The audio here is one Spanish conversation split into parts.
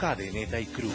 Cadeneta y Cruz.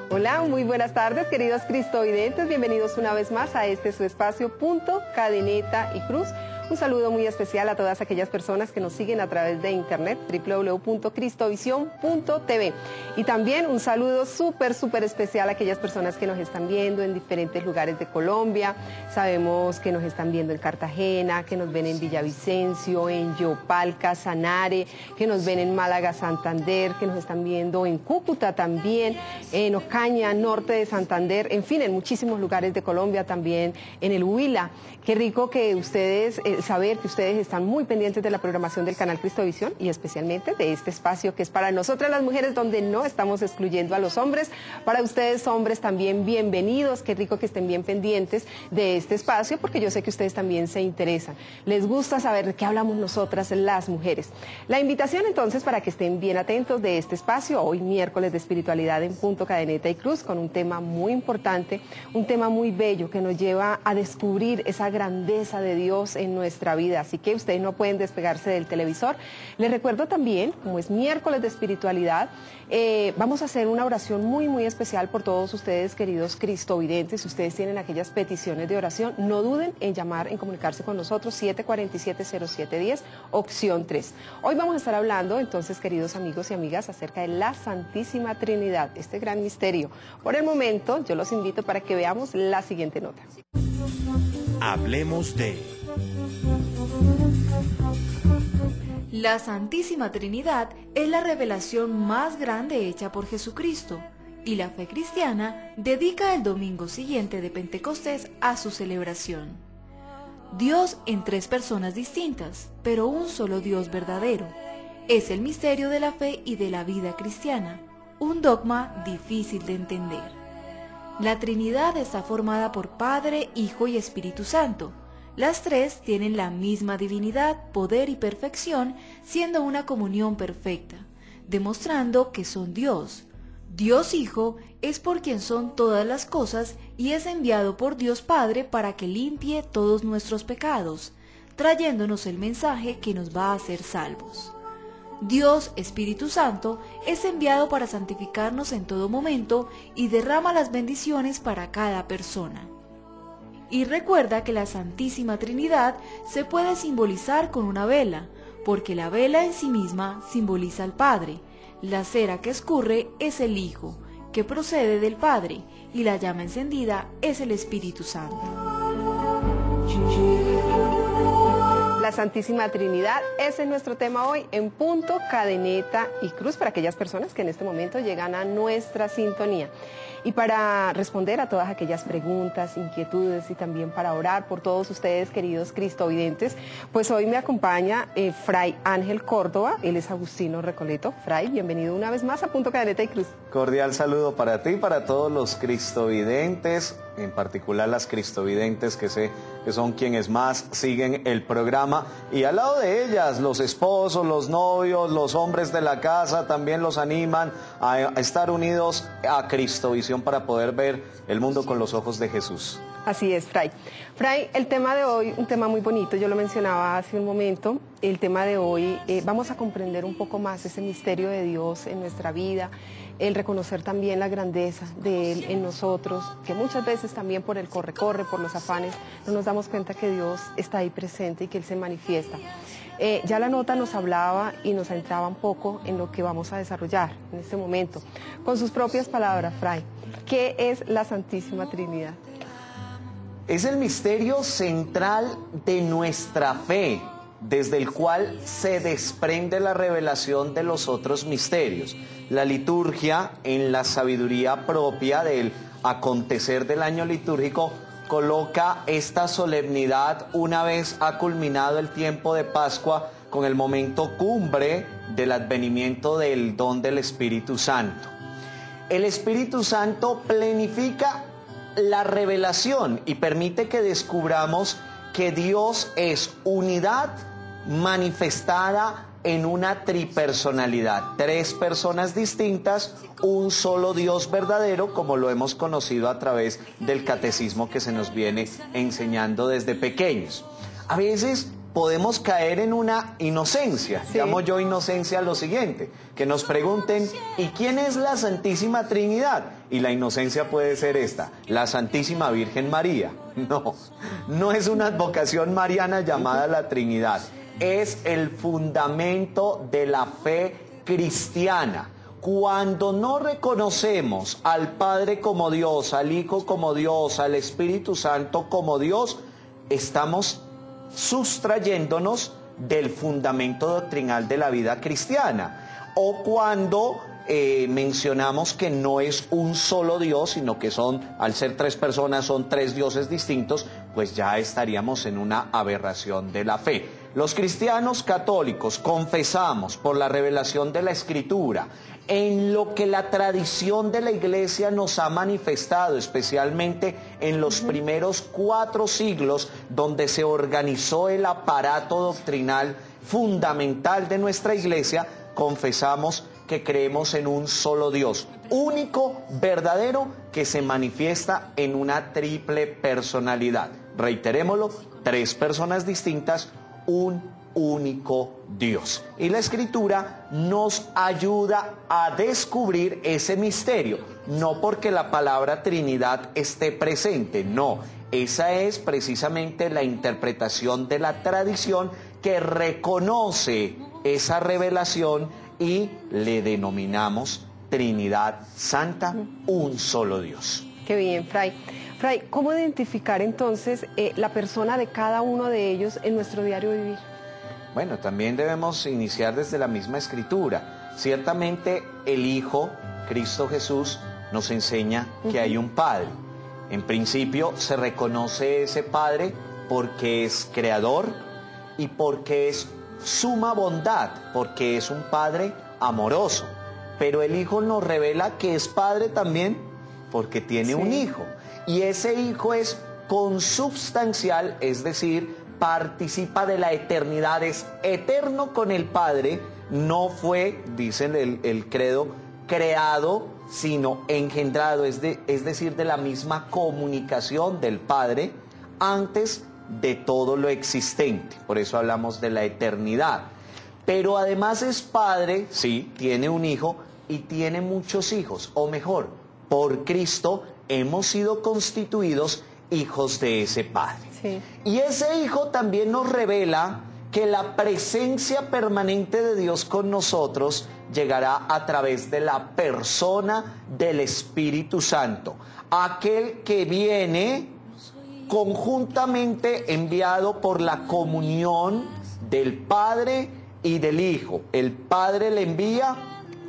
Hola, muy buenas tardes, queridos cristovidentes. Bienvenidos una vez más a este su espacio Punto, Cadeneta y Cruz. Un saludo muy especial a todas aquellas personas que nos siguen a través de internet, www.cristovision.tv. Y también un saludo súper especial a aquellas personas que nos están viendo en diferentes lugares de Colombia. Sabemos que nos están viendo en Cartagena, que nos ven en Villavicencio, en Yopal, Casanare, que nos ven en Málaga, Santander, que nos están viendo en Cúcuta también, en Ocaña, norte de Santander, en fin, en muchísimos lugares de Colombia, también en el Huila. Qué rico que ustedes, saber que ustedes están muy pendientes de la programación del canal Cristovisión y especialmente de este espacio que es para nosotras las mujeres, donde no estamos excluyendo a los hombres. Para ustedes hombres también bienvenidos, qué rico que estén bien pendientes de este espacio, porque yo sé que ustedes también se interesan. Les gusta saber de qué hablamos nosotras las mujeres. La invitación entonces para que estén bien atentos de este espacio, hoy miércoles de espiritualidad en Punto, Cadeneta y Cruz, con un tema muy importante, un tema muy bello que nos lleva a descubrir esa grandeza de Dios en nuestra vida, así que ustedes no pueden despegarse del televisor. Les recuerdo también, como es miércoles de espiritualidad, vamos a hacer una oración muy especial por todos ustedes, queridos cristovidentes. Si ustedes tienen aquellas peticiones de oración, no duden en llamar, en comunicarse con nosotros, 747-0710, opción 3. Hoy vamos a estar hablando, entonces, queridos amigos y amigas, acerca de la Santísima Trinidad, este gran misterio. Por el momento, yo los invito para que veamos la siguiente nota. Hablemos de... La Santísima Trinidad es la revelación más grande hecha por Jesucristo, y la fe cristiana dedica el domingo siguiente de Pentecostés a su celebración. Dios en tres personas distintas, pero un solo Dios verdadero. Es el misterio de la fe y de la vida cristiana, un dogma difícil de entender. La Trinidad está formada por Padre, Hijo y Espíritu Santo. Las tres tienen la misma divinidad, poder y perfección, siendo una comunión perfecta, demostrando que son Dios. Dios Hijo es por quien son todas las cosas y es enviado por Dios Padre para que limpie todos nuestros pecados, trayéndonos el mensaje que nos va a hacer salvos. Dios Espíritu Santo es enviado para santificarnos en todo momento y derrama las bendiciones para cada persona. Y recuerda que la Santísima Trinidad se puede simbolizar con una vela, porque la vela en sí misma simboliza al Padre, la cera que escurre es el Hijo, que procede del Padre, y la llama encendida es el Espíritu Santo. La Santísima Trinidad, ese es nuestro tema hoy en Punto, Cadeneta y Cruz, para aquellas personas que en este momento llegan a nuestra sintonía. Y para responder a todas aquellas preguntas, inquietudes y también para orar por todos ustedes, queridos cristovidentes, pues hoy me acompaña Fray Ángel Córdoba, él es agustino Recoleto. Fray, bienvenido una vez más a Punto, Cadeneta y Cruz. Cordial saludo para ti y para todos los cristovidentes, en particular las cristovidentes que sé que son quienes más siguen el programa, y al lado de ellas los esposos, los novios, los hombres de la casa también los animan a estar unidos a Cristovisión para poder ver el mundo con los ojos de Jesús. Así es, Fray. Fray, el tema de hoy, un tema muy bonito, yo lo mencionaba hace un momento, el tema de hoy, vamos a comprender un poco más ese misterio de Dios en nuestra vida, el reconocer también la grandeza de Él en nosotros, que muchas veces también por el corre-corre, por los afanes, no nos damos cuenta que Dios está ahí presente y que Él se manifiesta. Ya la nota nos hablaba y nos entraba un poco en lo que vamos a desarrollar en este momento. Con sus propias palabras, Fray, ¿qué es la Santísima Trinidad? Es el misterio central de nuestra fe, desde el cual se desprende la revelación de los otros misterios. La liturgia, en la sabiduría propia del acontecer del año litúrgico, coloca esta solemnidad una vez ha culminado el tiempo de Pascua con el momento cumbre del advenimiento del don del Espíritu Santo. El Espíritu Santo plenifica la revelación y permite que descubramos que Dios es unidad manifestada en una tripersonalidad, 3 personas distintas, un solo Dios verdadero, como lo hemos conocido a través del catecismo que se nos viene enseñando desde pequeños. A veces podemos caer en una inocencia, llamo yo inocencia a lo siguiente, que nos pregunten, ¿y quién es la Santísima Trinidad? Y la inocencia puede ser esta, la Santísima Virgen María. No, no es una advocación mariana llamada la Trinidad, es el fundamento de la fe cristiana. Cuando no reconocemos al Padre como Dios, al Hijo como Dios, al Espíritu Santo como Dios, estamos sustrayéndonos del fundamento doctrinal de la vida cristiana. O cuando mencionamos que no es un solo Dios, sino que al ser 3 personas, son 3 dioses distintos, pues ya estaríamos en una aberración de la fe. Los cristianos católicos confesamos por la revelación de la Escritura, en lo que la tradición de la Iglesia nos ha manifestado, especialmente en los primeros 4 siglos, donde se organizó el aparato doctrinal fundamental de nuestra Iglesia, confesamos que creemos en un solo Dios, único, verdadero, que se manifiesta en una triple personalidad. Reiterémoslo, 3 personas distintas, un único Dios. Y la Escritura nos ayuda a descubrir ese misterio, no porque la palabra Trinidad esté presente, no, esa es precisamente la interpretación de la tradición que reconoce esa revelación y le denominamos Trinidad Santa, un solo Dios. Qué bien, Fray. Fray, ¿cómo identificar entonces la persona de cada uno de ellos en nuestro diario vivir? Bueno, también debemos iniciar desde la misma Escritura. Ciertamente el Hijo, Cristo Jesús, nos enseña que hay un Padre. En principio se reconoce ese Padre porque es creador y porque es suma bondad, porque es un Padre amoroso. Pero el Hijo nos revela que es Padre también porque tiene un Hijo. Y ese Hijo es consubstancial, es decir, participa de la eternidad, es eterno con el Padre, no fue, dicen el credo, creado, sino engendrado, es decir, de la misma comunicación del Padre antes de todo lo existente. Por eso hablamos de la eternidad. Pero además es Padre, sí, tiene un Hijo y tiene muchos hijos, o mejor, por Cristo hemos sido constituidos hijos de ese Padre. Sí. Y ese Hijo también nos revela que la presencia permanente de Dios con nosotros llegará a través de la persona del Espíritu Santo, aquel que viene conjuntamente enviado por la comunión del Padre y del Hijo. El Padre le envía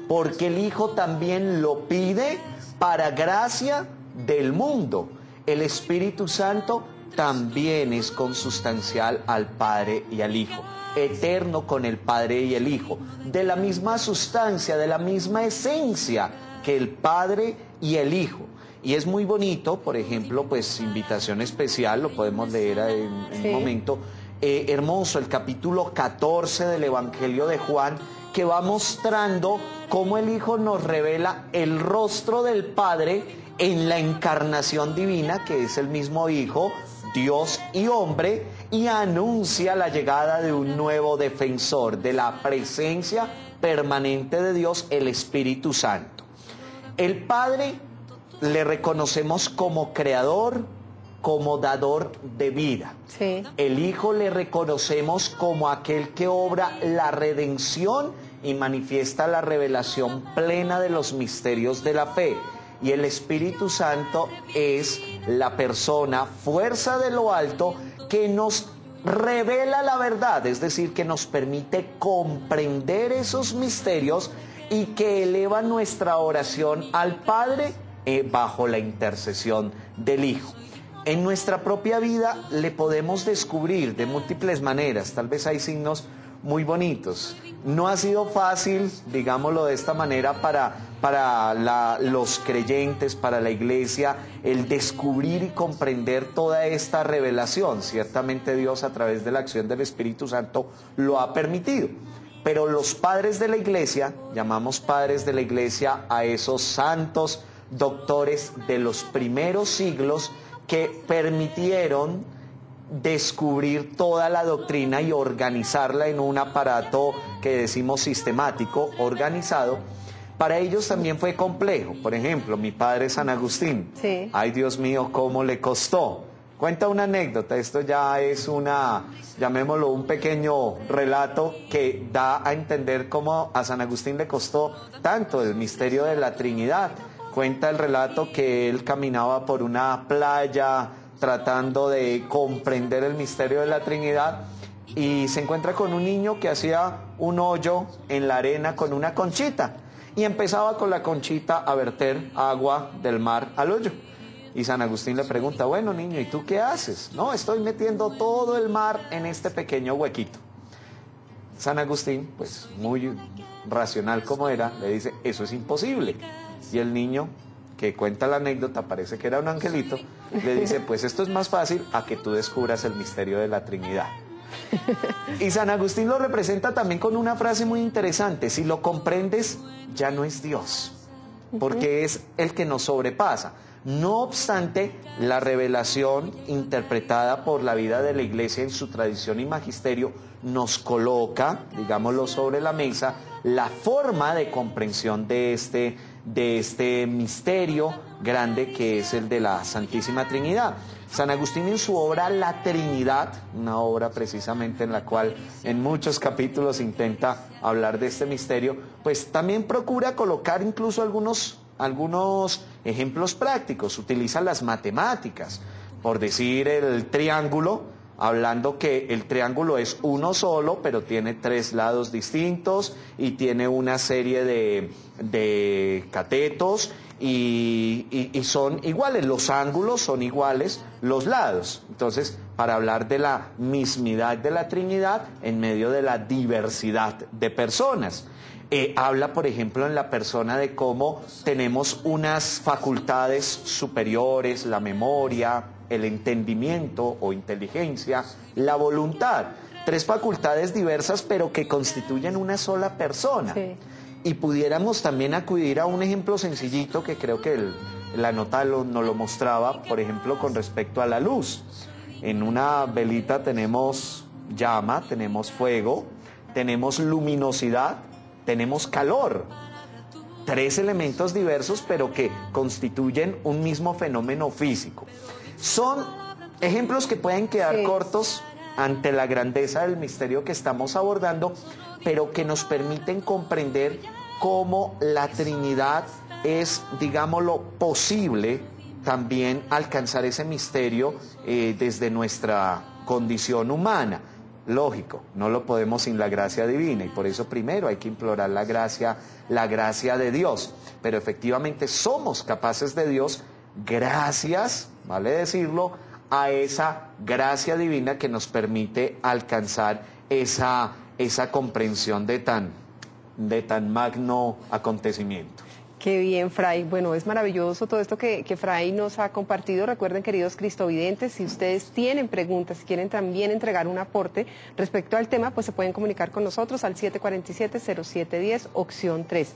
porque el Hijo también lo pide para gracia del mundo. El Espíritu Santo también es consustancial al Padre y al Hijo, eterno con el Padre y el Hijo, de la misma sustancia, de la misma esencia que el Padre y el Hijo. Y es muy bonito, por ejemplo, pues invitación especial, lo podemos leer en un momento, hermoso, el capítulo 14 del Evangelio de Juan, que va mostrando cómo el Hijo nos revela el rostro del Padre en la encarnación divina, que es el mismo Hijo, Dios y hombre, y anuncia la llegada de un nuevo defensor, de la presencia permanente de Dios, el Espíritu Santo. El Padre le reconocemos como creador, como dador de vida. Sí. El Hijo le reconocemos como aquel que obra la redención y manifiesta la revelación plena de los misterios de la fe. Y el Espíritu Santo es la persona, fuerza de lo alto, que nos revela la verdad, es decir, que nos permite comprender esos misterios y que eleva nuestra oración al Padre bajo la intercesión del Hijo. En nuestra propia vida le podemos descubrir de múltiples maneras, tal vez hay signos muy bonitos. No ha sido fácil, digámoslo de esta manera, para los creyentes, para la Iglesia, el descubrir y comprender toda esta revelación. Ciertamente Dios, a través de la acción del Espíritu Santo, lo ha permitido. Pero los padres de la iglesia, llamamos padres de la iglesia a esos santos doctores de los primeros siglos que permitieron descubrir toda la doctrina y organizarla en un aparato que decimos sistemático, organizado. Para ellos también fue complejo. Por ejemplo, mi padre San Agustín. Sí. Ay, Dios mío, cómo le costó. Cuenta una anécdota, esto ya es llamémoslo un pequeño relato que da a entender cómo a San Agustín le costó tanto el misterio de la Trinidad. Cuenta el relato que él caminaba por una playa tratando de comprender el misterio de la Trinidad y se encuentra con un niño que hacía un hoyo en la arena con una conchita y empezaba con la conchita a verter agua del mar al hoyo. Y San Agustín le pregunta, bueno niño, ¿y tú qué haces? No, estoy metiendo todo el mar en este pequeño huequito. San Agustín, pues muy racional como era, le dice, eso es imposible. Y el niño, que cuenta la anécdota, parece que era un angelito, le dice, pues esto es más fácil a que tú descubras el misterio de la Trinidad. Y San Agustín lo representa también con una frase muy interesante, si lo comprendes, ya no es Dios, porque es el que nos sobrepasa. No obstante, la revelación interpretada por la vida de la Iglesia en su tradición y magisterio nos coloca, digámoslo, sobre la mesa, la forma de comprensión de este misterio grande que es el de la Santísima Trinidad. San Agustín en su obra La Trinidad, una obra precisamente en la cual en muchos capítulos intenta hablar de este misterio, pues también procura colocar incluso algunos ejemplos prácticos. Utiliza las matemáticas, por decir el triángulo, hablando que el triángulo es uno solo, pero tiene 3 lados distintos y tiene una serie de catetos y son iguales, los ángulos son iguales, los lados. Entonces, para hablar de la mismidad de la Trinidad en medio de la diversidad de personas. Habla, por ejemplo, en la persona de cómo tenemos unas facultades superiores, la memoria, el entendimiento o inteligencia, la voluntad. 3 facultades diversas, pero que constituyen una sola persona. Sí. Y pudiéramos también acudir a un ejemplo sencillito que creo que la nota nos lo mostraba, por ejemplo, con respecto a la luz. En una velita tenemos llama, tenemos fuego, tenemos luminosidad, tenemos calor. 3 elementos diversos, pero que constituyen un mismo fenómeno físico. Son ejemplos que pueden quedar cortos ante la grandeza del misterio que estamos abordando, pero que nos permiten comprender cómo la Trinidad es, digámoslo, posible también alcanzar ese misterio desde nuestra condición humana. Lógico, no lo podemos sin la gracia divina y por eso primero hay que implorar la gracia de Dios. Pero efectivamente somos capaces de Dios gracias, vale decirlo, a esa gracia divina que nos permite alcanzar esa comprensión de tan magno acontecimiento. Qué bien, Fray. Bueno, es maravilloso todo esto que Fray nos ha compartido. Recuerden, queridos cristovidentes, si ustedes tienen preguntas, si quieren también entregar un aporte respecto al tema, pues se pueden comunicar con nosotros al 747-0710, opción 3.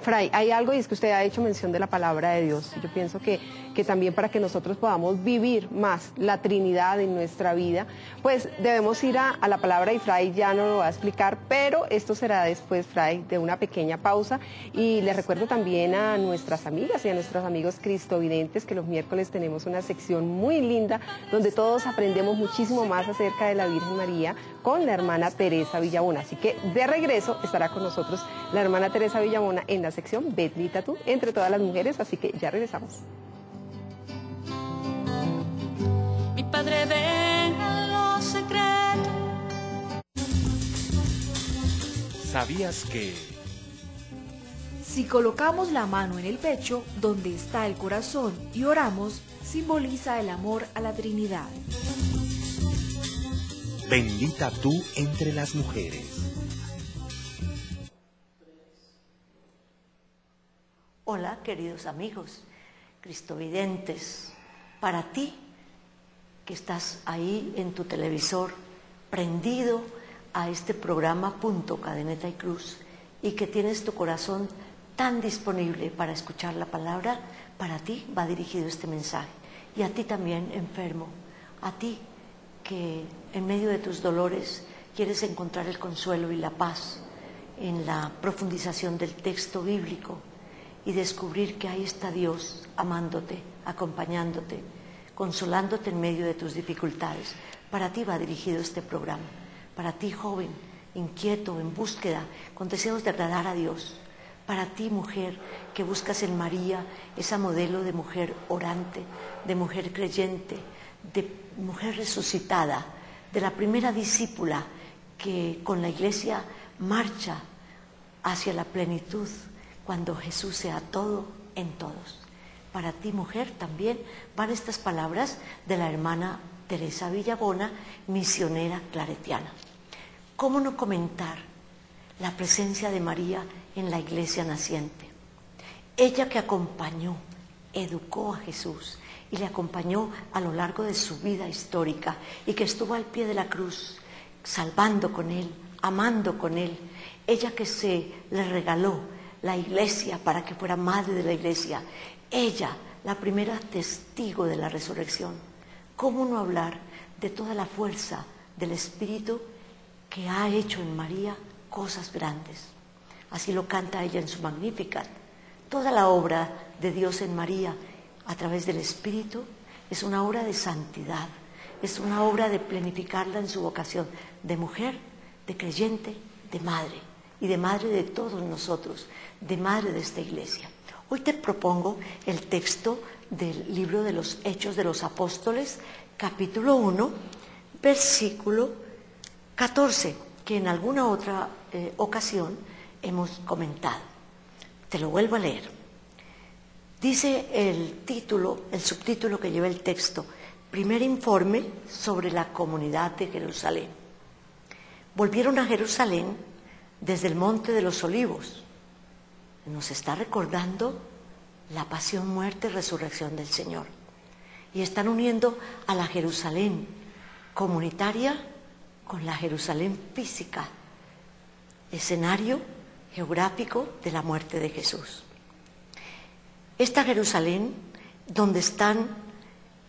Fray, hay algo y es que usted ha hecho mención de la palabra de Dios. Yo pienso que también para que nosotros podamos vivir más la Trinidad en nuestra vida, pues debemos ir a la palabra y Fray ya nos lo va a explicar, pero esto será después, Fray, de una pequeña pausa. Y les recuerdo también a nuestras amigas y a nuestros amigos cristovidentes que los miércoles tenemos una sección muy linda donde todos aprendemos muchísimo más acerca de la Virgen María con la hermana Teresa Villabona. Así que de regreso estará con nosotros la hermana Teresa Villabona en la sección Bendita tú entre todas las mujeres, así que ya regresamos. Mi padre ve en lo secreto. ¿Sabías que? Si colocamos la mano en el pecho, donde está el corazón, y oramos, simboliza el amor a la Trinidad. Bendita tú entre las mujeres. Hola, queridos amigos, cristovidentes, para ti que estás ahí en tu televisor, prendido a este programa Cadeneta y Cruz y que tienes tu corazón tan disponible para escuchar la palabra, para ti va dirigido este mensaje. Y a ti también, enfermo, a ti que en medio de tus dolores quieres encontrar el consuelo y la paz en la profundización del texto bíblico y descubrir que ahí está Dios amándote, acompañándote, consolándote en medio de tus dificultades. Para ti va dirigido este programa. Para ti, joven, inquieto, en búsqueda, con deseos de agradar a Dios. Para ti, mujer, que buscas en María esa modelo de mujer orante, de mujer creyente, de mujer resucitada, de la primera discípula que con la iglesia marcha hacia la plenitud cuando Jesús sea todo en todos. Para ti, mujer, también van estas palabras de la hermana Teresa Villabona, misionera claretiana. ¿Cómo no comentar la presencia de María en la iglesia naciente? Ella que acompañó, educó a Jesús y le acompañó a lo largo de su vida histórica y que estuvo al pie de la cruz, salvando con él, amando con él. Ella que se le regaló la iglesia para que fuera madre de la iglesia. Ella, la primera testigo de la resurrección. ¿Cómo no hablar de toda la fuerza del Espíritu que ha hecho en María cosas grandes? Así lo canta ella en su Magnificat. Toda la obra de Dios en María a través del Espíritu es una obra de santidad, es una obra de plenificarla en su vocación de mujer, de creyente, de madre y de madre de todos nosotros, de madre de esta iglesia. Hoy te propongo el texto del libro de los Hechos de los Apóstoles, capítulo 1, versículo 14, que en alguna otra ocasión hemos comentado. Te lo vuelvo a leer. Dice el título, el subtítulo que lleva el texto: Primer informe sobre la comunidad de Jerusalén. Volvieron a Jerusalén desde el Monte de los Olivos. Nos está recordando la pasión, muerte y resurrección del Señor. Y están uniendo a la Jerusalén comunitaria con la Jerusalén física, escenario geográfico de la muerte de Jesús. Esta Jerusalén, donde están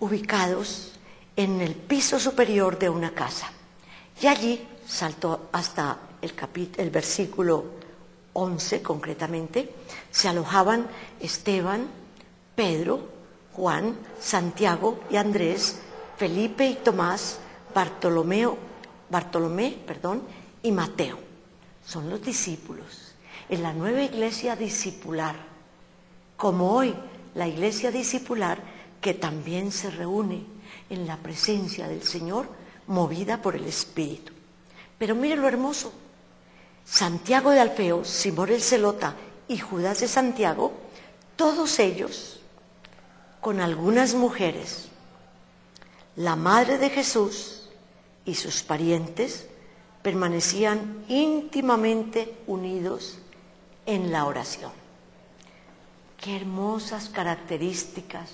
ubicados en el piso superior de una casa. Y allí, saltó hasta el versículo 11 concretamente, se alojaban Esteban, Pedro, Juan, Santiago y Andrés, Felipe y Tomás, Bartolomé, y Mateo. Son los discípulos. En la nueva iglesia discipular, como hoy la iglesia discipular, que también se reúne en la presencia del Señor, movida por el Espíritu. Pero mire lo hermoso. Santiago de Alfeo, Simón el Zelota y Judas de Santiago, todos ellos con algunas mujeres, la madre de Jesús y sus parientes, permanecían íntimamente unidos en la oración. Qué hermosas características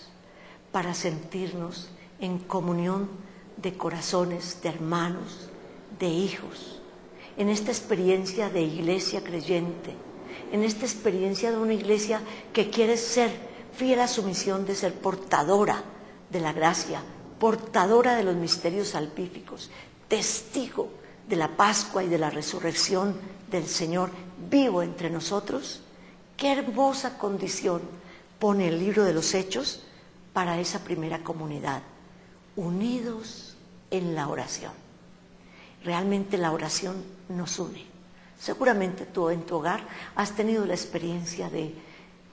para sentirnos en comunión de corazones, de hermanos, de hijos, en esta experiencia de iglesia creyente, en esta experiencia de una iglesia que quiere ser fiel a su misión de ser portadora de la gracia, portadora de los misterios salvíficos, testigo de la Pascua y de la resurrección del Señor vivo entre nosotros. Qué hermosa condición pone el libro de los Hechos para esa primera comunidad, unidos en la oración. Realmente la oración nos une. Seguramente tú en tu hogar has tenido la experiencia de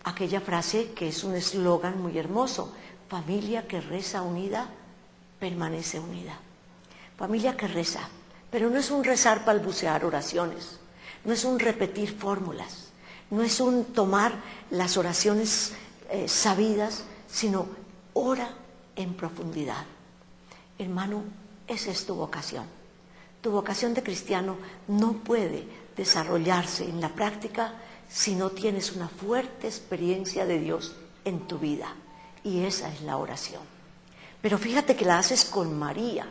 aquella frase que es un eslogan muy hermoso: familia que reza unida, permanece unida. Familia que reza, pero no es un rezar balbucear oraciones, no es un repetir fórmulas, no es un tomar las oraciones sabidas, sino ora en profundidad. Hermano, esa es tu vocación. Tu vocación de cristiano no puede desarrollarse en la práctica si no tienes una fuerte experiencia de Dios en tu vida. Y esa es la oración. Pero fíjate que la haces con María.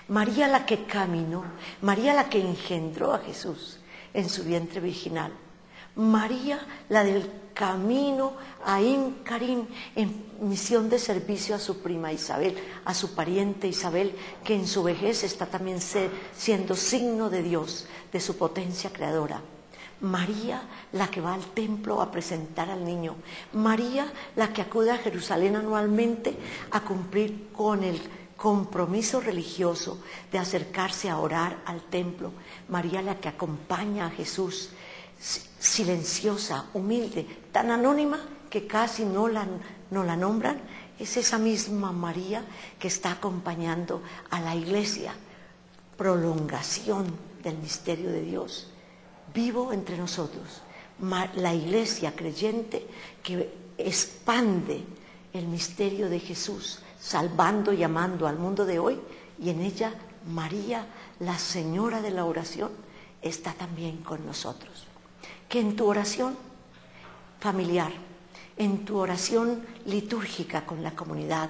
María la que caminó, María la que engendró a Jesús en su vientre virginal. María, la del camino a Incarín, en misión de servicio a su prima Isabel, a su pariente Isabel, que en su vejez está también siendo signo de Dios, de su potencia creadora. María, la que va al templo a presentar al niño. María, la que acude a Jerusalén anualmente a cumplir con el compromiso religioso de acercarse a orar al templo. María, la que acompaña a Jesús, silenciosa, humilde, tan anónima que casi no la nombran. Es esa misma María que está acompañando a la Iglesia, prolongación del misterio de Dios, vivo entre nosotros. La Iglesia creyente que expande el misterio de Jesús, salvando y amando al mundo de hoy, y en ella María, la Señora de la oración, está también con nosotros. Que en tu oración familiar, en tu oración litúrgica con la comunidad,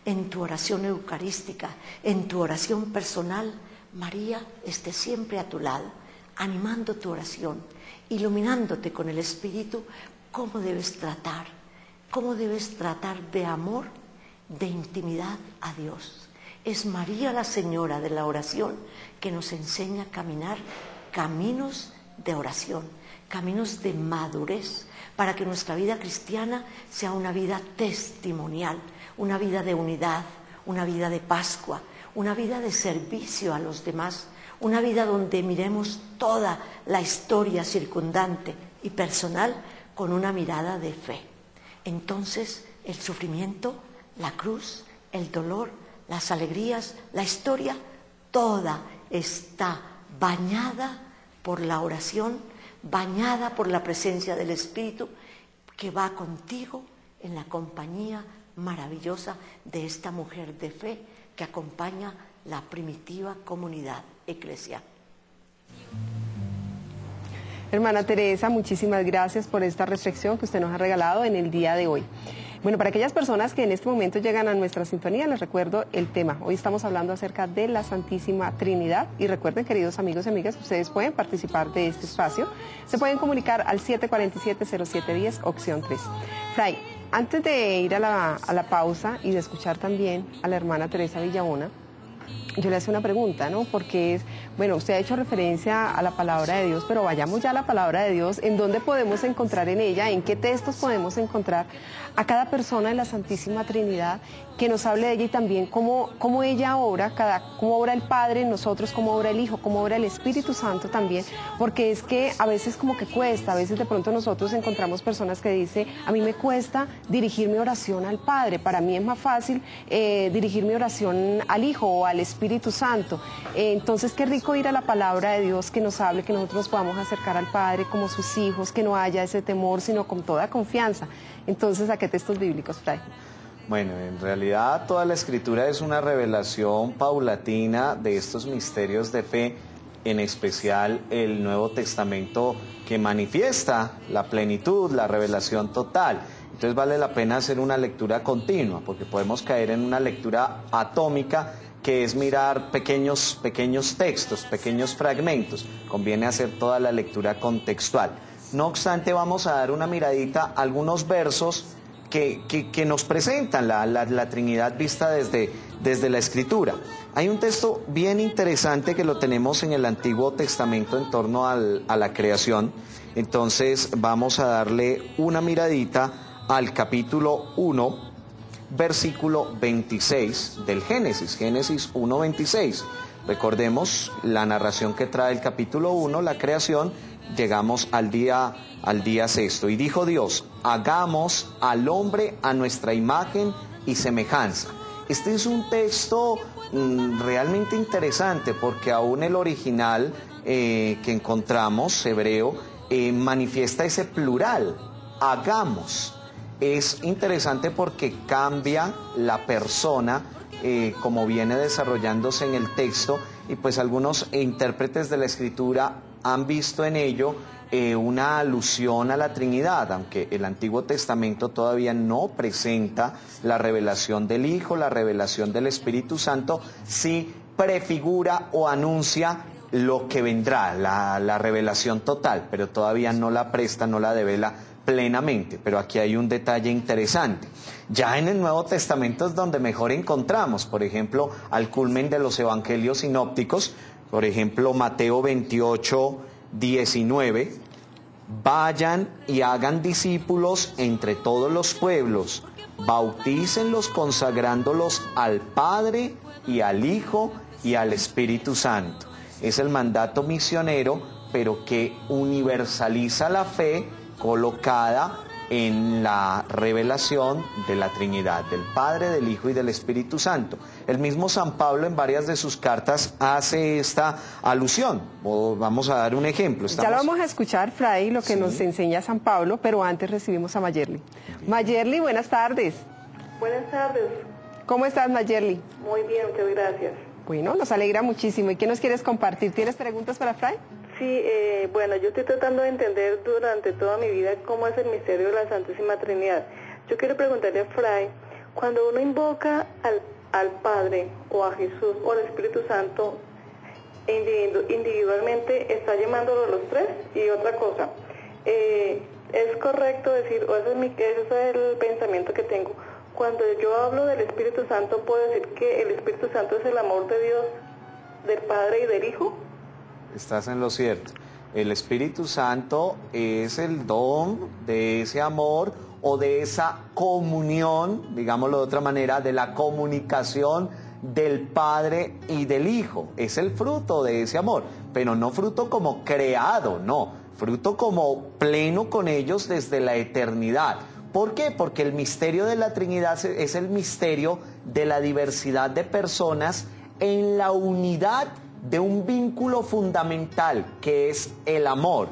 en tu oración eucarística, en tu oración personal, María esté siempre a tu lado, animando tu oración, iluminándote con el Espíritu cómo debes tratar de amor, de intimidad a Dios. Es María la Señora de la oración que nos enseña a caminar caminos de oración, caminos de madurez, para que nuestra vida cristiana sea una vida testimonial, una vida de unidad, una vida de Pascua, una vida de servicio a los demás, una vida donde miremos toda la historia circundante y personal con una mirada de fe. Entonces, el sufrimiento, la cruz, el dolor, las alegrías, la historia, toda está bañada por la oración, bañada por la presencia del Espíritu que va contigo en la compañía maravillosa de esta mujer de fe que acompaña la primitiva comunidad eclesial. Hermana Teresa, muchísimas gracias por esta reflexión que usted nos ha regalado en el día de hoy. Bueno, para aquellas personas que en este momento llegan a nuestra sintonía, les recuerdo el tema. Hoy estamos hablando acerca de la Santísima Trinidad y recuerden, queridos amigos y amigas, ustedes pueden participar de este espacio. Se pueden comunicar al 747-0710, opción 3. Fray, antes de ir a la pausa y de escuchar también a la hermana Teresa Villabona, yo le hacía una pregunta, ¿no? Porque es, bueno, usted ha hecho referencia a la palabra de Dios, pero vayamos ya a la palabra de Dios. ¿En dónde podemos encontrar en ella? ¿En qué textos podemos encontrar a cada persona de la Santísima Trinidad que nos hable de ella y también cómo ella obra, cómo obra el Padre en nosotros, cómo obra el Hijo, cómo obra el Espíritu Santo también? Porque es que a veces como que cuesta, a veces de pronto nosotros encontramos personas que dicen, a mí me cuesta dirigir mi oración al Padre, para mí es más fácil dirigir mi oración al Hijo o al Espíritu Santo. Entonces qué rico ir a la palabra de Dios que nos hable, que nosotros nos podamos acercar al Padre como sus hijos, que no haya ese temor, sino con toda confianza. Entonces, ¿a qué textos bíblicos, Fray? Bueno, en realidad toda la Escritura es una revelación paulatina de estos misterios de fe, en especial el Nuevo Testamento que manifiesta la plenitud, la revelación total. Entonces vale la pena hacer una lectura continua, porque podemos caer en una lectura atómica, que es mirar pequeños textos, pequeños fragmentos. Conviene hacer toda la lectura contextual. No obstante, vamos a dar una miradita a algunos versos que nos presentan la Trinidad vista desde la Escritura. Hay un texto bien interesante que lo tenemos en el Antiguo Testamento en torno a la creación. Entonces vamos a darle una miradita al capítulo 1, versículo 26 del Génesis, Génesis 1:26. Recordemos la narración que trae el capítulo 1, la creación. Llegamos al día sexto. Y dijo Dios, hagamos al hombre a nuestra imagen y semejanza. Este es un texto realmente interesante, porque aún el original que encontramos, hebreo, manifiesta ese plural, hagamos. Es interesante porque cambia la persona como viene desarrollándose en el texto, y pues algunos intérpretes de la Escritura han visto en ello una alusión a la Trinidad, aunque el Antiguo Testamento todavía no presenta la revelación del Hijo, la revelación del Espíritu Santo. Sí prefigura o anuncia lo que vendrá, la revelación total, pero todavía no la presta, no la devela plenamente. Pero aquí hay un detalle interesante. Ya en el Nuevo Testamento es donde mejor encontramos, por ejemplo, al culmen de los evangelios sinópticos, por ejemplo, Mateo 28, 19, vayan y hagan discípulos entre todos los pueblos, bautícenlos consagrándolos al Padre y al Hijo y al Espíritu Santo. Es el mandato misionero, pero que universaliza la fe colocada en la revelación de la Trinidad, del Padre, del Hijo y del Espíritu Santo. El mismo San Pablo en varias de sus cartas hace esta alusión. Vamos a dar un ejemplo. Ya lo vamos a escuchar, Fray, lo que nos enseña San Pablo, pero antes recibimos a Mayerly. Mayerly, buenas tardes. Buenas tardes. ¿Cómo estás, Mayerly? Muy bien, muchas gracias. Bueno, nos alegra muchísimo. ¿Y qué nos quieres compartir? ¿Tienes preguntas para Fray? Sí, bueno, yo estoy tratando de entender durante toda mi vida cómo es el misterio de la Santísima Trinidad. Yo quiero preguntarle a Fray, cuando uno invoca al Padre o a Jesús o al Espíritu Santo individualmente, ¿está llamándolo a los tres? Y otra cosa, ¿es correcto decir, o ese es el pensamiento que tengo, cuando yo hablo del Espíritu Santo, ¿puedo decir que el Espíritu Santo es el amor de Dios, del Padre y del Hijo? Estás en lo cierto. El Espíritu Santo es el don de ese amor o de esa comunión, digámoslo de otra manera, de la comunicación del Padre y del Hijo. Es el fruto de ese amor, pero no fruto como creado, no, fruto como pleno con ellos desde la eternidad. ¿Por qué? Porque el misterio de la Trinidad es el misterio de la diversidad de personas en la unidad de un vínculo fundamental que es el amor.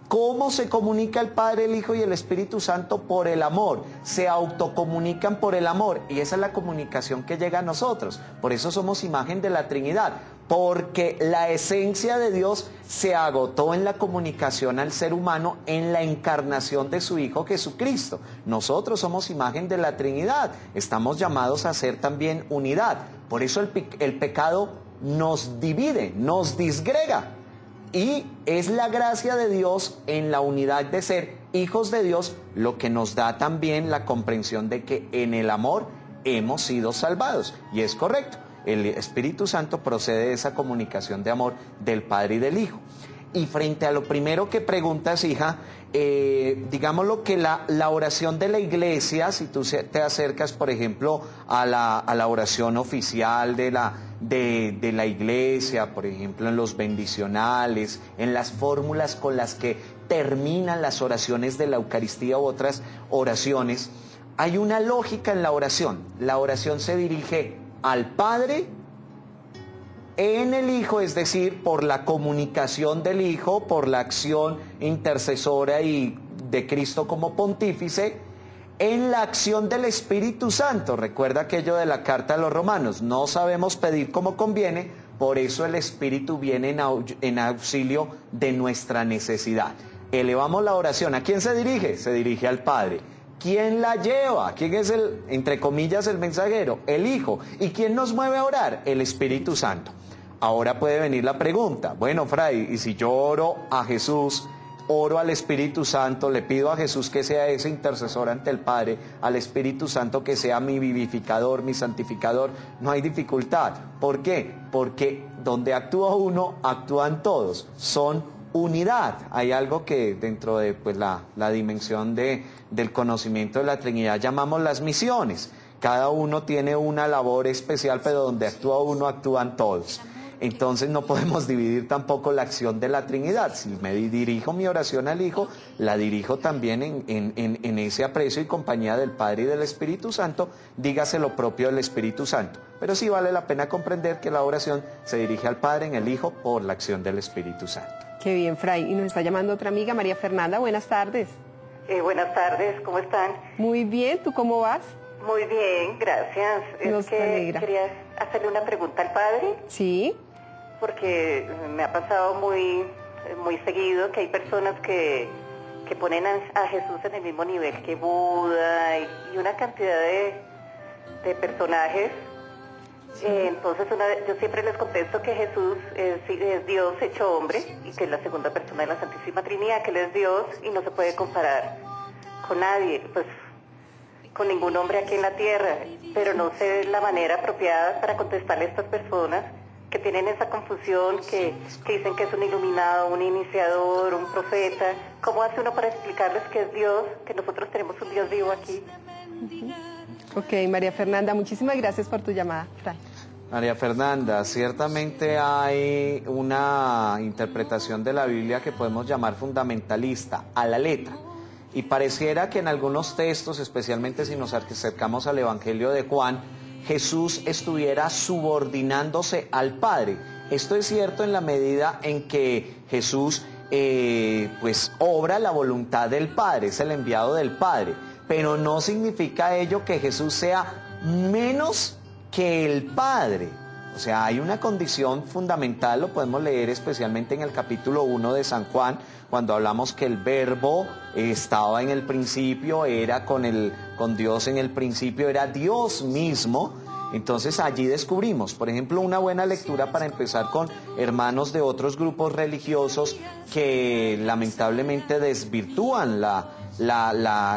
¿Cómo se comunica el Padre, el Hijo y el Espíritu Santo? Por el amor. Se autocomunican por el amor y esa es la comunicación que llega a nosotros. Por eso somos imagen de la Trinidad, porque la esencia de Dios se agotó en la comunicación al ser humano en la encarnación de su Hijo Jesucristo. Nosotros somos imagen de la Trinidad, estamos llamados a ser también unidad. Por eso el pecado nos divide, nos disgrega. Y es la gracia de Dios en la unidad de ser hijos de Dios lo que nos da también la comprensión de que en el amor hemos sido salvados. Y es correcto, el Espíritu Santo procede de esa comunicación de amor del Padre y del Hijo. Y frente a lo primero que preguntas, hija, digámoslo que la oración de la iglesia, si tú te acercas, por ejemplo, a la oración oficial de la iglesia, por ejemplo, en los bendicionales, en las fórmulas con las que terminan las oraciones de la Eucaristía u otras oraciones, hay una lógica en la oración. La oración se dirige al Padre en el Hijo, es decir, por la comunicación del Hijo, por la acción intercesora y de Cristo como pontífice, en la acción del Espíritu Santo. Recuerda aquello de la carta a los Romanos, no sabemos pedir como conviene, por eso el Espíritu viene en auxilio de nuestra necesidad. Elevamos la oración, ¿a quién se dirige? Se dirige al Padre. ¿Quién la lleva? ¿Quién es entre comillas, el mensajero? El Hijo. ¿Y quién nos mueve a orar? El Espíritu Santo. Ahora puede venir la pregunta, bueno, Fray, ¿y si yo oro a Jesús, oro al Espíritu Santo, le pido a Jesús que sea ese intercesor ante el Padre, al Espíritu Santo que sea mi vivificador, mi santificador? No hay dificultad. ¿Por qué? Porque donde actúa uno, actúan todos. Son unidad. Hay algo que dentro de la dimensión del conocimiento de la Trinidad llamamos las misiones. Cada uno tiene una labor especial, pero donde actúa uno, actúan todos. Entonces no podemos dividir tampoco la acción de la Trinidad. Si me dirijo mi oración al Hijo, la dirijo también en ese aprecio y compañía del Padre y del Espíritu Santo, dígase lo propio del Espíritu Santo. Pero sí vale la pena comprender que la oración se dirige al Padre en el Hijo por la acción del Espíritu Santo. Qué bien, Fray. Y nos está llamando otra amiga, María Fernanda. Buenas tardes. Buenas tardes, ¿cómo están? Muy bien, ¿tú cómo vas? Muy bien, gracias. Nos alegra. Quería hacerle una pregunta al Padre. Sí. Porque me ha pasado muy seguido que hay personas que ponen a Jesús en el mismo nivel que Buda y una cantidad de personajes Entonces yo siempre les contesto que Jesús es Dios hecho hombre y que es la segunda persona de la Santísima Trinidad, que Él es Dios y no se puede comparar con nadie, pues con ningún hombre aquí en la tierra, pero no sé la manera apropiada para contestarle a estas personas que tienen esa confusión, que dicen que es un iluminado, un iniciador, un profeta. ¿Cómo hace uno para explicarles que es Dios, que nosotros tenemos un Dios vivo aquí? Ok, María Fernanda, muchísimas gracias por tu llamada. Fray. María Fernanda, ciertamente hay una interpretación de la Biblia que podemos llamar fundamentalista, a la letra. Y pareciera que en algunos textos, especialmente si nos acercamos al Evangelio de Juan, Jesús estuviera subordinándose al Padre. Esto es cierto en la medida en que Jesús pues obra la voluntad del Padre, es el enviado del Padre. Pero no significa ello que Jesús sea menos que el Padre. O sea, hay una condición fundamental, lo podemos leer especialmente en el capítulo 1 de San Juan, cuando hablamos que el Verbo estaba en el principio, era con Dios en el principio, era Dios mismo. Entonces allí descubrimos, por ejemplo, una buena lectura para empezar con hermanos de otros grupos religiosos que lamentablemente desvirtúan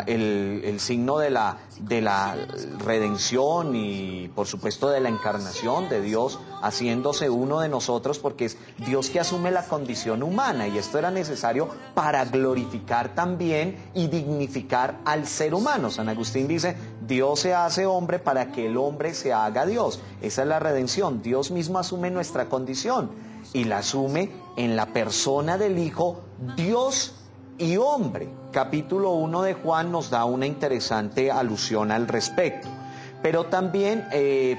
el signo de la redención y por supuesto de la encarnación de Dios haciéndose uno de nosotros, porque es Dios que asume la condición humana, y esto era necesario para glorificar también y dignificar al ser humano. San Agustín dice: Dios se hace hombre para que el hombre se haga Dios. Esa es la redención. Dios mismo asume nuestra condición y la asume en la persona del Hijo, Dios y hombre. Capítulo 1 de Juan nos da una interesante alusión al respecto. Pero también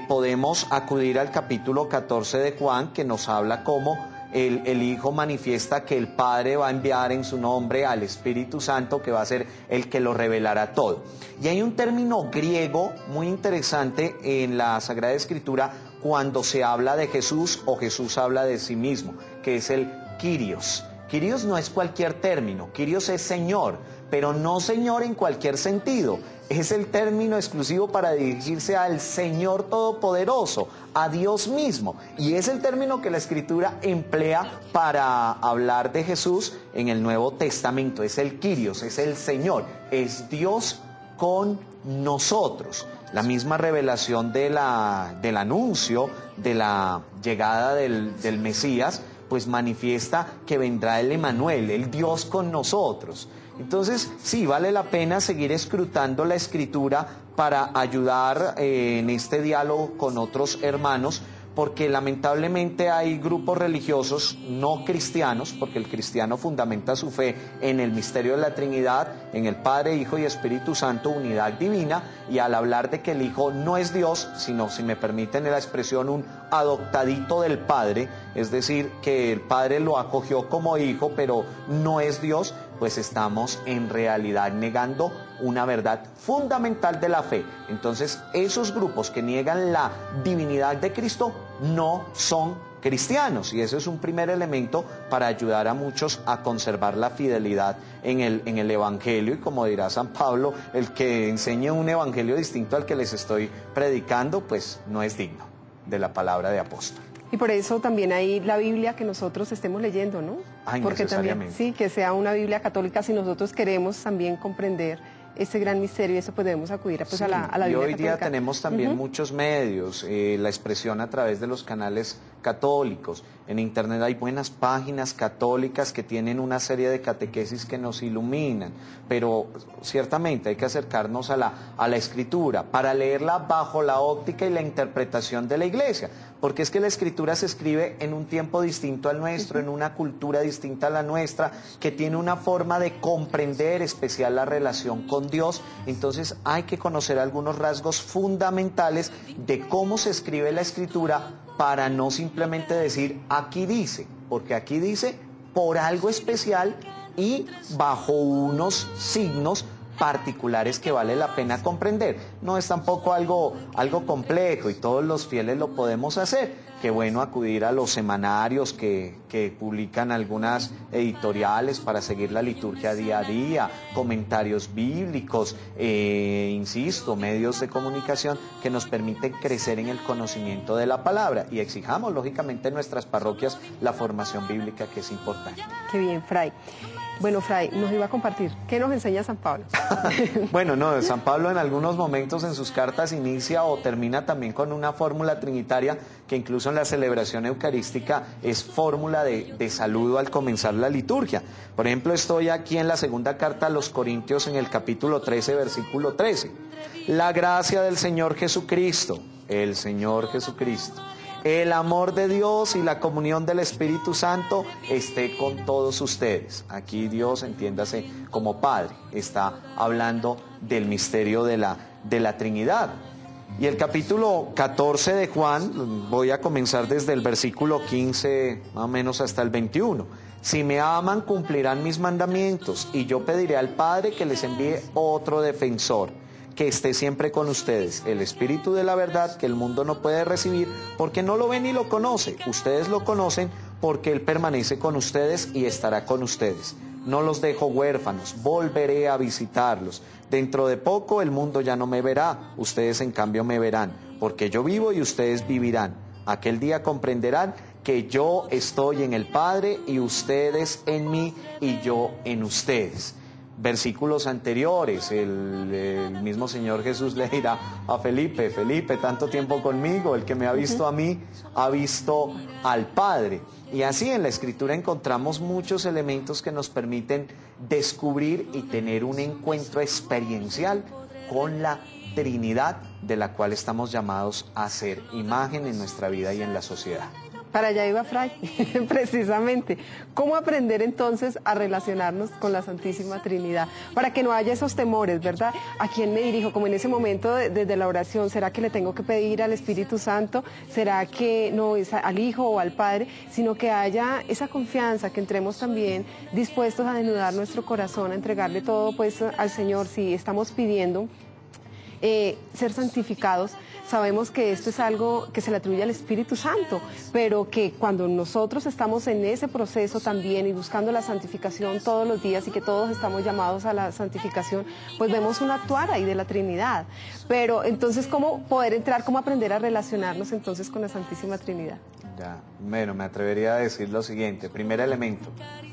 podemos acudir al capítulo 14 de Juan, que nos habla cómo el Hijo manifiesta que el Padre va a enviar en su nombre al Espíritu Santo, que va a ser el que lo revelará todo. Y hay un término griego muy interesante en la Sagrada Escritura cuando se habla de Jesús o Jesús habla de sí mismo, que es el Kyrios. Kyrios no es cualquier término, Kyrios es Señor, pero no Señor en cualquier sentido. Es el término exclusivo para dirigirse al Señor Todopoderoso, a Dios mismo. Y es el término que la Escritura emplea para hablar de Jesús en el Nuevo Testamento. Es el Kyrios, es el Señor, es Dios con nosotros. La misma revelación del anuncio de la llegada del Mesías, pues manifiesta que vendrá el Emanuel, el Dios con nosotros. Entonces, sí, vale la pena seguir escrutando la Escritura para ayudar en este diálogo con otros hermanos, porque lamentablemente hay grupos religiosos no cristianos, porque el cristiano fundamenta su fe en el misterio de la Trinidad, en el Padre, Hijo y Espíritu Santo, unidad divina, y al hablar de que el Hijo no es Dios, sino, si me permiten la expresión, un adoptadito del Padre, es decir, que el Padre lo acogió como hijo, pero no es Dios, pues estamos en realidad negando una verdad fundamental de la fe. Entonces, esos grupos que niegan la divinidad de Cristo no son cristianos, y ese es un primer elemento para ayudar a muchos a conservar la fidelidad en el Evangelio. Y como dirá San Pablo, el que enseñe un Evangelio distinto al que les estoy predicando, pues no es digno de la palabra de apóstol. Y por eso también hay la Biblia que nosotros estemos leyendo, ¿no? Ay, porque también, sí, que sea una Biblia católica, si nosotros queremos también comprender ese gran misterio, y eso podemos acudir pues, sí, a la Biblia católica. Y hoy día tenemos también muchos medios, la expresión a través de los canales católicos. En internet hay buenas páginas católicas que tienen una serie de catequesis que nos iluminan, pero ciertamente hay que acercarnos a la Escritura para leerla bajo la óptica y la interpretación de la Iglesia, porque es que la Escritura se escribe en un tiempo distinto al nuestro, en una cultura distinta a la nuestra, que tiene una forma de comprender especial la relación con Dios. Entonces hay que conocer algunos rasgos fundamentales de cómo se escribe la Escritura, para no simplemente decir aquí dice, porque aquí dice por algo especial y bajo unos signos particulares que vale la pena comprender. No es tampoco algo complejo y todos los fieles lo podemos hacer. Qué bueno acudir a los semanarios que publican algunas editoriales para seguir la liturgia día a día, comentarios bíblicos, insisto, medios de comunicación que nos permiten crecer en el conocimiento de la palabra, y exijamos lógicamente en nuestras parroquias la formación bíblica, que es importante. Qué bien, Fray. Bueno, Fray, nos iba a compartir. ¿Qué nos enseña San Pablo? Bueno, no, San Pablo en algunos momentos en sus cartas inicia o termina también con una fórmula trinitaria que incluso en la celebración eucarística es fórmula de saludo al comenzar la liturgia. Por ejemplo, estoy aquí en la segunda carta a los Corintios en el capítulo 13, versículo 13. La gracia del Señor Jesucristo, el Señor Jesucristo, el amor de Dios y la comunión del Espíritu Santo esté con todos ustedes. Aquí Dios, entiéndase como Padre, está hablando del misterio de la Trinidad. Y el capítulo 14 de Juan, voy a comenzar desde el versículo 15 más o menos hasta el 21. Si me aman, cumplirán mis mandamientos, y yo pediré al Padre que les envíe otro defensor, que esté siempre con ustedes, el Espíritu de la verdad, que el mundo no puede recibir porque no lo ve ni lo conoce. Ustedes lo conocen porque Él permanece con ustedes y estará con ustedes. No los dejo huérfanos, volveré a visitarlos. Dentro de poco el mundo ya no me verá, ustedes en cambio me verán, porque yo vivo y ustedes vivirán. Aquel día comprenderán que yo estoy en el Padre y ustedes en mí y yo en ustedes. Versículos anteriores, el mismo Señor Jesús le dirá a Felipe, Felipe, tanto tiempo conmigo, el que me ha visto a mí, ha visto al Padre. Y así en la Escritura encontramos muchos elementos que nos permiten descubrir y tener un encuentro experiencial con la Trinidad, de la cual estamos llamados a ser imagen en nuestra vida y en la sociedad. Para allá iba Fray, precisamente. ¿Cómo aprender entonces a relacionarnos con la Santísima Trinidad? Para que no haya esos temores, ¿verdad? ¿A quién me dirijo? Como en ese momento desde la oración, ¿será que le tengo que pedir al Espíritu Santo? ¿Será que no es al Hijo o al Padre? Sino que haya esa confianza, que entremos también dispuestos a desnudar nuestro corazón, a entregarle todo pues al Señor. Si estamos pidiendo ser santificados, sabemos que esto es algo que se le atribuye al Espíritu Santo, pero que cuando nosotros estamos en ese proceso también y buscando la santificación todos los días, y que todos estamos llamados a la santificación, pues vemos un actuar ahí de la Trinidad. Pero entonces, ¿cómo poder entrar, cómo aprender a relacionarnos entonces con la Santísima Trinidad? Ya, bueno, me atrevería a decir lo siguiente. Primer elemento,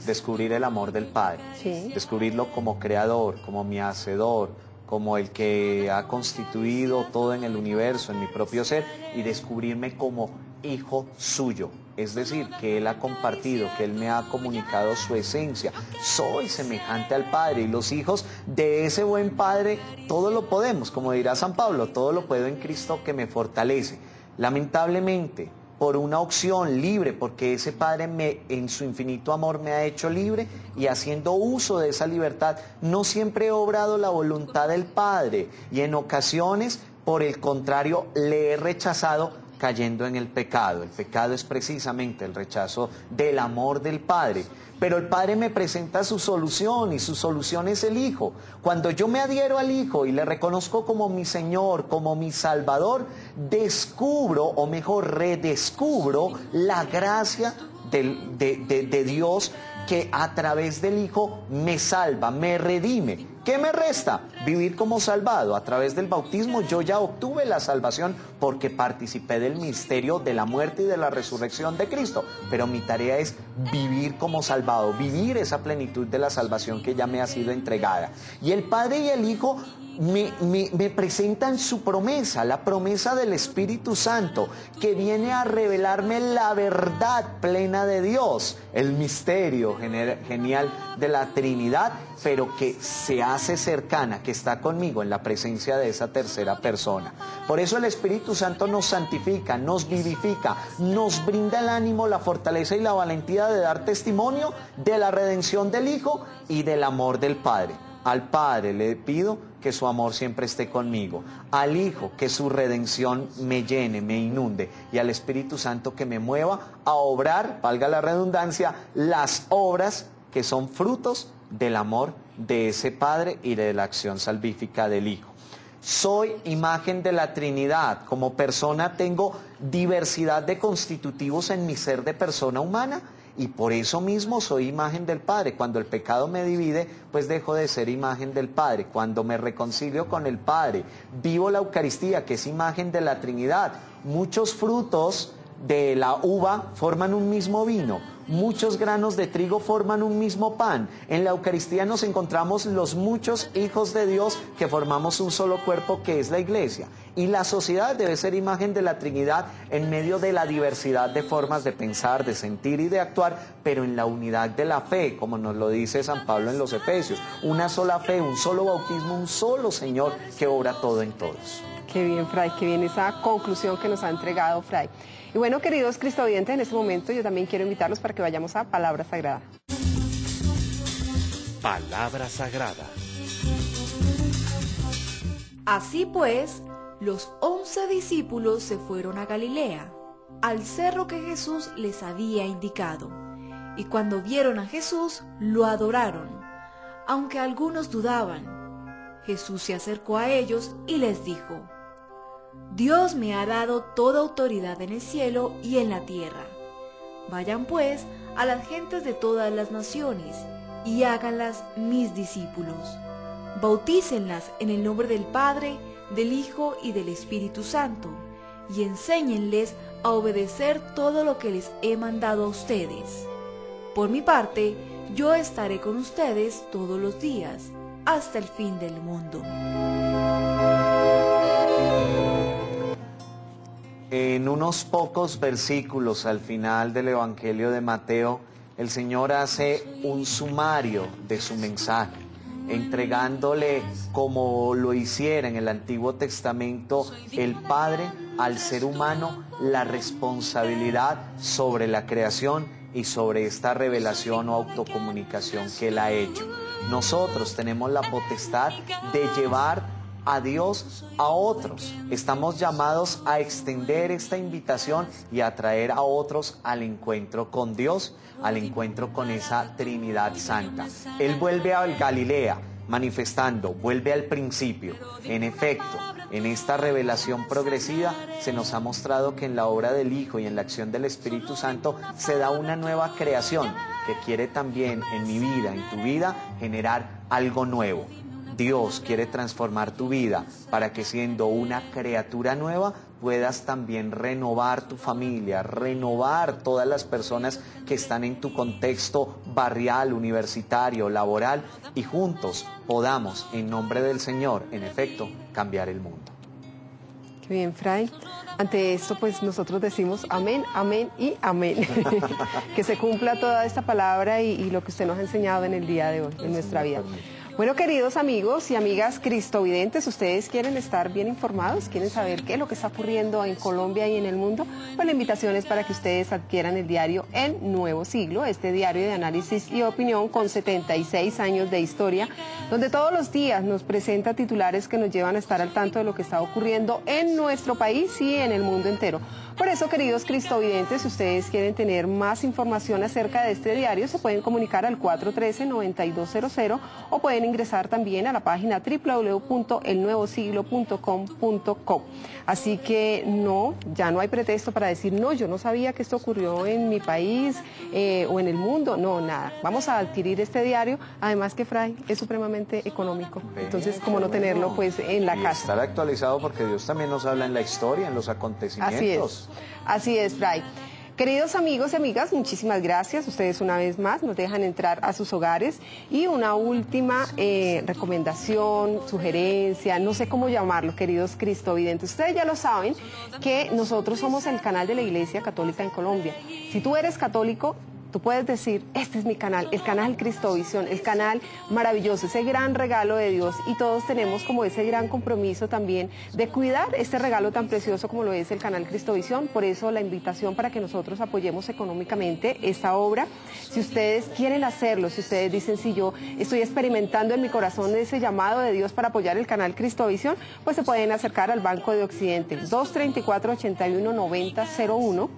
descubrir el amor del Padre. Sí. Descubrirlo como creador, como mi hacedor, como el que ha constituido todo en el universo, en mi propio ser, y descubrirme como hijo suyo. Es decir, que Él ha compartido, que Él me ha comunicado su esencia. Soy semejante al Padre, y los hijos de ese buen Padre, todo lo podemos, como dirá San Pablo, todo lo puedo en Cristo que me fortalece. Lamentablemente, por una opción libre, porque ese Padre en su infinito amor me ha hecho libre, y haciendo uso de esa libertad no siempre he obrado la voluntad del Padre, y en ocasiones, por el contrario, le he rechazado cayendo en el pecado. El pecado es precisamente el rechazo del amor del Padre. Pero el Padre me presenta su solución, y su solución es el Hijo. Cuando yo me adhiero al Hijo y le reconozco como mi Señor, como mi Salvador, descubro, o mejor, redescubro la gracia de Dios, que a través del Hijo me salva, me redime. ¿Qué me resta? Vivir como salvado. A través del bautismo yo ya obtuve la salvación porque participé del misterio de la muerte y de la resurrección de Cristo. Pero mi tarea es vivir como salvado, vivir esa plenitud de la salvación que ya me ha sido entregada. Y el Padre y el Hijo me presentan su promesa, la promesa del Espíritu Santo, que viene a revelarme la verdad plena de Dios, el misterio genial de la Trinidad, pero que se hace cercana, que está conmigo en la presencia de esa tercera persona. Por eso el Espíritu Santo nos santifica, nos vivifica, nos brinda el ánimo, la fortaleza y la valentía de dar testimonio de la redención del Hijo y del amor del Padre. Al Padre le pido que su amor siempre esté conmigo, al Hijo que su redención me llene, me inunde, y al Espíritu Santo que me mueva a obrar, valga la redundancia, las obras que son frutos del amor de ese Padre y de la acción salvífica del Hijo. Soy imagen de la Trinidad. Como persona tengo diversidad de constitutivos en mi ser de persona humana y por eso mismo soy imagen del Padre. Cuando el pecado me divide, pues dejo de ser imagen del Padre. Cuando me reconcilio con el Padre, vivo la Eucaristía, que es imagen de la Trinidad. Muchos frutos de la uva forman un mismo vino, muchos granos de trigo forman un mismo pan. En la Eucaristía nos encontramos los muchos hijos de Dios que formamos un solo cuerpo que es la Iglesia. Y la sociedad debe ser imagen de la Trinidad en medio de la diversidad de formas de pensar, de sentir y de actuar, pero en la unidad de la fe, como nos lo dice San Pablo en los Efesios. Una sola fe, un solo bautismo, un solo Señor que obra todo en todos. Qué bien, Fray, qué bien esa conclusión que nos ha entregado, Fray. Y bueno, queridos cristovidentes, en este momento yo también quiero invitarlos para que vayamos a Palabra Sagrada. Palabra Sagrada. Así pues, los 11 discípulos se fueron a Galilea, al cerro que Jesús les había indicado. Y cuando vieron a Jesús, lo adoraron, aunque algunos dudaban. Jesús se acercó a ellos y les dijo: Dios me ha dado toda autoridad en el cielo y en la tierra. Vayan pues a las gentes de todas las naciones y háganlas mis discípulos. Bautícenlas en el nombre del Padre, del Hijo y del Espíritu Santo, y enséñenles a obedecer todo lo que les he mandado a ustedes. Por mi parte, yo estaré con ustedes todos los días, hasta el fin del mundo. En unos pocos versículos al final del Evangelio de Mateo, el Señor hace un sumario de su mensaje, entregándole, como lo hiciera en el Antiguo Testamento, el Padre al ser humano la responsabilidad sobre la creación y sobre esta revelación o autocomunicación que Él ha hecho. Nosotros tenemos la potestad de llevar a Dios a otros. Estamos llamados a extender esta invitación y a traer a otros al encuentro con Dios, al encuentro con esa Trinidad Santa. Él vuelve a Galilea manifestando, vuelve al principio. En efecto, en esta revelación progresiva se nos ha mostrado que en la obra del Hijo y en la acción del Espíritu Santo se da una nueva creación que quiere también en mi vida, en tu vida, generar algo nuevo. Dios quiere transformar tu vida para que siendo una criatura nueva puedas también renovar tu familia, renovar todas las personas que están en tu contexto barrial, universitario, laboral y juntos podamos, en nombre del Señor, en efecto, cambiar el mundo. Qué bien, Fray. Ante esto, pues nosotros decimos amén, amén y amén. Que se cumpla toda esta palabra y lo que usted nos ha enseñado en el día de hoy, en nuestra vida. Bueno, queridos amigos y amigas cristovidentes, ¿ustedes quieren estar bien informados? ¿Quieren saber qué es lo que está ocurriendo en Colombia y en el mundo? Pues la invitación es para que ustedes adquieran el diario El Nuevo Siglo, este diario de análisis y opinión con 76 años de historia, donde todos los días nos presenta titulares que nos llevan a estar al tanto de lo que está ocurriendo en nuestro país y en el mundo entero. Por eso, queridos cristovidentes, si ustedes quieren tener más información acerca de este diario, se pueden comunicar al 413-9200 o pueden ingresar también a la página www.elnuevosiglo.com.co. Así que ya no hay pretexto para decir, no, yo no sabía que esto ocurrió en mi país o en el mundo. No, nada. Vamos a adquirir este diario, además que, Fray, es supremamente económico. Entonces, ¿cómo no tenerlo pues en la casa? Estar actualizado porque Dios también nos habla en la historia, en los acontecimientos. Así es, Fray. Queridos amigos y amigas, muchísimas gracias. Ustedes una vez más nos dejan entrar a sus hogares. Y una última recomendación, sugerencia, no sé cómo llamarlo, queridos cristovidentes. Ustedes ya lo saben que nosotros somos el canal de la Iglesia Católica en Colombia. Si tú eres católico, tú puedes decir, este es mi canal, el canal Cristovisión, el canal maravilloso, ese gran regalo de Dios, y todos tenemos como ese gran compromiso también de cuidar este regalo tan precioso como lo es el canal Cristovisión. Por eso la invitación para que nosotros apoyemos económicamente esta obra. Si ustedes quieren hacerlo, si ustedes dicen, si yo estoy experimentando en mi corazón ese llamado de Dios para apoyar el canal Cristovisión, pues se pueden acercar al Banco de Occidente, 234-81-9001.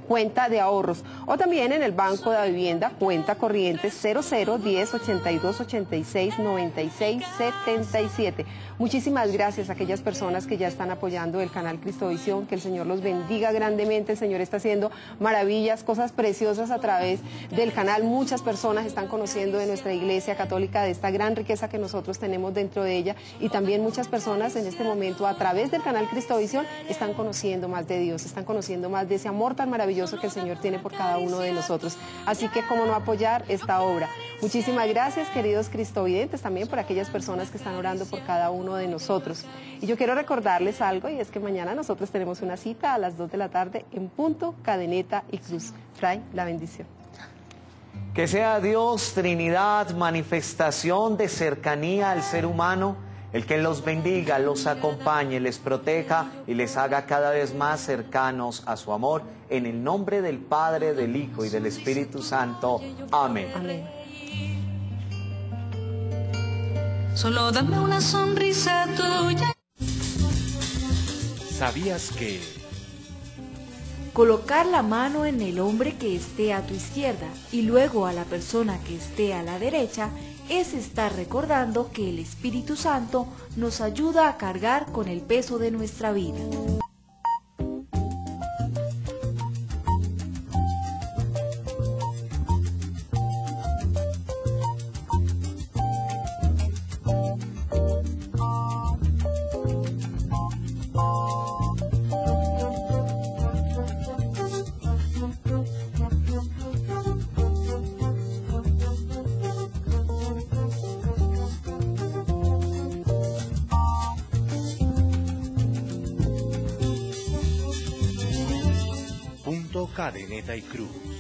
cuenta de ahorros, o también en el Banco de la Vivienda, cuenta corriente 0010 82 86 96 77. Muchísimas gracias a aquellas personas que ya están apoyando el canal Cristovisión, que el Señor los bendiga grandemente. El Señor está haciendo maravillas, cosas preciosas a través del canal. Muchas personas están conociendo de nuestra Iglesia Católica, de esta gran riqueza que nosotros tenemos dentro de ella, y también muchas personas en este momento a través del canal Cristovisión están conociendo más de Dios, están conociendo más de ese amor tan maravilloso que el Señor tiene por cada uno de nosotros. Así que cómo no apoyar esta obra. Muchísimas gracias, queridos cristovidentes, también por aquellas personas que están orando por cada uno de nosotros. Y yo quiero recordarles algo, y es que mañana nosotros tenemos una cita a las 2 de la tarde en punto, Cadeneta y Cruz. Fray, la bendición. Que sea Dios, Trinidad, manifestación de cercanía al ser humano, el que los bendiga, los acompañe, les proteja y les haga cada vez más cercanos a su amor. En el nombre del Padre, del Hijo y del Espíritu Santo. Amén. Amén. Solo dame una sonrisa tuya. ¿Sabías que? Colocar la mano en el hombre que esté a tu izquierda y luego a la persona que esté a la derecha es estar recordando que el Espíritu Santo nos ayuda a cargar con el peso de nuestra vida. Cadeneta y Cruz.